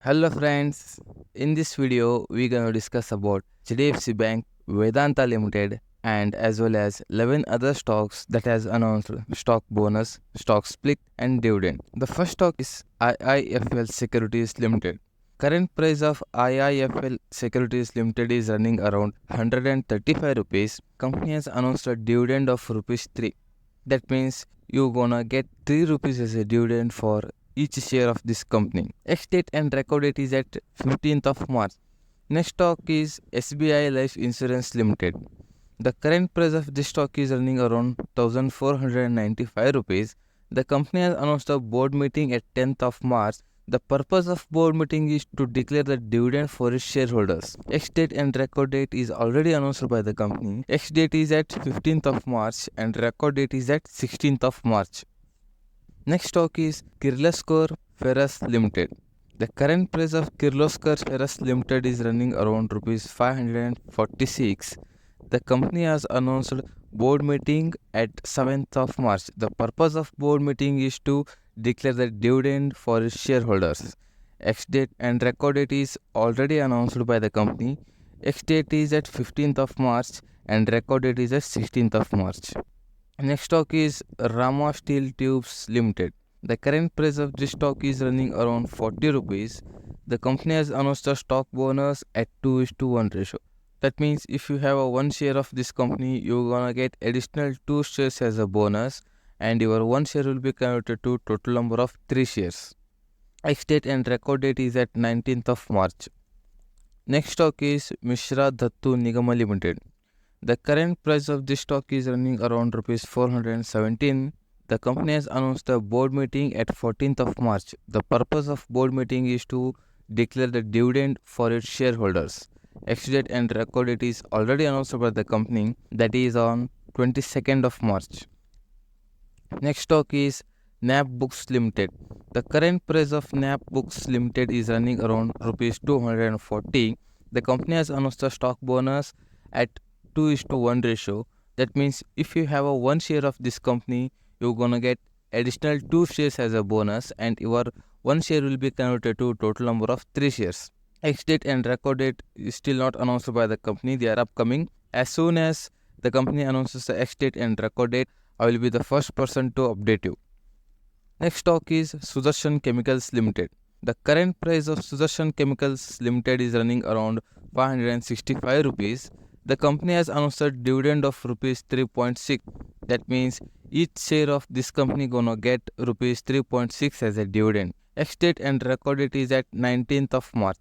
Hello friends, in this video we're going to discuss about HDFC Bank Vedanta Limited and as well as 11 other stocks that has announced stock bonus, stock split and dividend. The first stock is IIFL Securities Limited. Current price of IIFL Securities Limited is running around 135 rupees. Company has announced a dividend of rupees 3. That means you're gonna get 3 rupees as a dividend for each share of this company. Ex-date and record date is at 15th of March. Next stock is SBI Life Insurance Limited. The current price of this stock is running around 1495 rupees. The company has announced a board meeting at 10th of March. The purpose of board meeting is to declare the dividend for its shareholders. Ex-date and record date is already announced by the company. Ex-date is at 15th of March and record date is at 16th of March. Next stock is Kirloskar Ferrous Limited. The current price of Kirloskar Ferrous Limited is running around rupees 546. The company has announced board meeting at 7th of March. The purpose of board meeting is to declare the dividend for its shareholders. Ex-date and record date is already announced by the company. Ex-date is at 15th of March and record date is at 16th of March. Next stock is Rama Steel Tubes Limited. The current price of this stock is running around 40 rupees. The company has announced a stock bonus at 2:1 ratio. That means if you have a 1 share of this company, you're gonna get additional 2 shares as a bonus and your 1 share will be converted to total number of 3 shares. Ex-date and record date is at 19th of March. Next stock is Mishra Dhattu Nigama Limited. The current price of this stock is running around rupees 417. The company has announced a board meeting at 14th of March. The purpose of board meeting is to declare the dividend for its shareholders. Ex-date and record date is already announced by the company, that is on 22nd of March. Next stock is NAP Books Limited. The current price of NAP Books Limited is running around rupees 240. The company has announced a stock bonus at 2:1 ratio. That means if you have a 1 share of this company, you're gonna get additional 2 shares as a bonus and your 1 share will be converted to total number of 3 shares. Ex-date and record date is still not announced by the company. They are upcoming. As soon as the company announces the ex-date and record date, I will be the first person to update you. Next stock is Sudarshan Chemicals Limited. The current price of Sudarshan Chemicals Limited is running around 565 rupees. The company has announced a dividend of rupees 3.6. That means each share of this company gonna get rupees 3.6 as a dividend. Ex-date and record date is at 19th of March.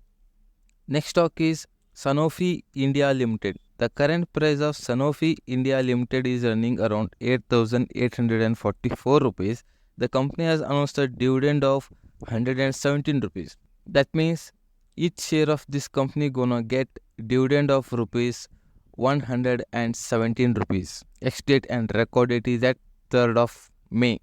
Next stock is Sanofi India Limited. The current price of Sanofi India Limited is running around 8,844 rupees. The company has announced a dividend of 117 rupees. That means each share of this company gonna get dividend of rupees 117 rupees. Ex-date and record date is at 3rd of May.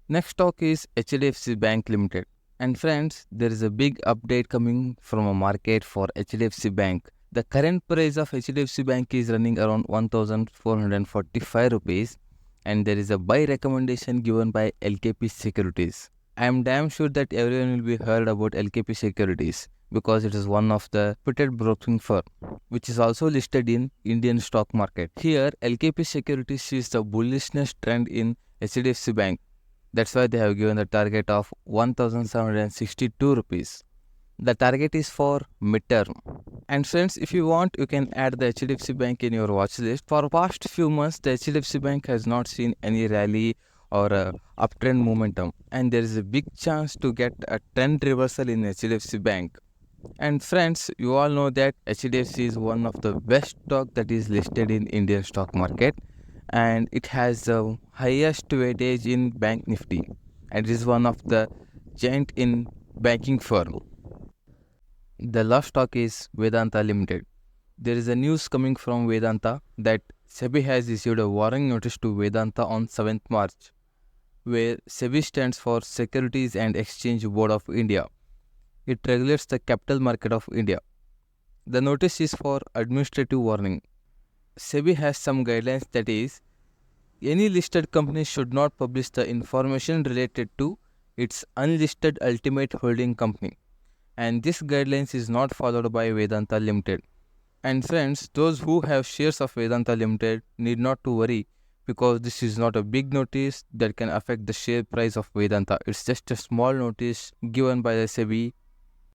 Next stock is HDFC Bank Limited. And friends, there is a big update coming from a market for HDFC Bank. The current price of HDFC Bank is running around 1,445 rupees and there is a buy recommendation given by LKP Securities. I am damn sure that everyone will be heard about LKP Securities because it is one of the reputed broking firm which is also listed in Indian stock market. Here LKP Securities sees the bullishness trend in HDFC Bank. That's why they have given the target of 1,762 rupees. The target is for midterm. And friends, if you want, you can add the HDFC Bank in your watch list. For past few months, the HDFC Bank has not seen any rally or uptrend momentum. And there is a big chance to get a trend reversal in HDFC Bank. And friends, you all know that HDFC is one of the best stock that is listed in Indian stock market. And it has the highest weightage in Bank Nifty. And it is one of the giant in banking firm. The last stock is Vedanta Limited. There is a news coming from Vedanta that SEBI has issued a warning notice to Vedanta on 7th March, where SEBI stands for Securities and Exchange Board of India. It regulates the capital market of India. The notice is for administrative warning. SEBI has some guidelines, that is, any listed company should not publish the information related to its unlisted ultimate holding company. and this guidelines is not followed by Vedanta Limited. And friends, those who have shares of Vedanta Limited need not to worry, because this is not a big notice that can affect the share price of Vedanta. It's just a small notice given by the SEBI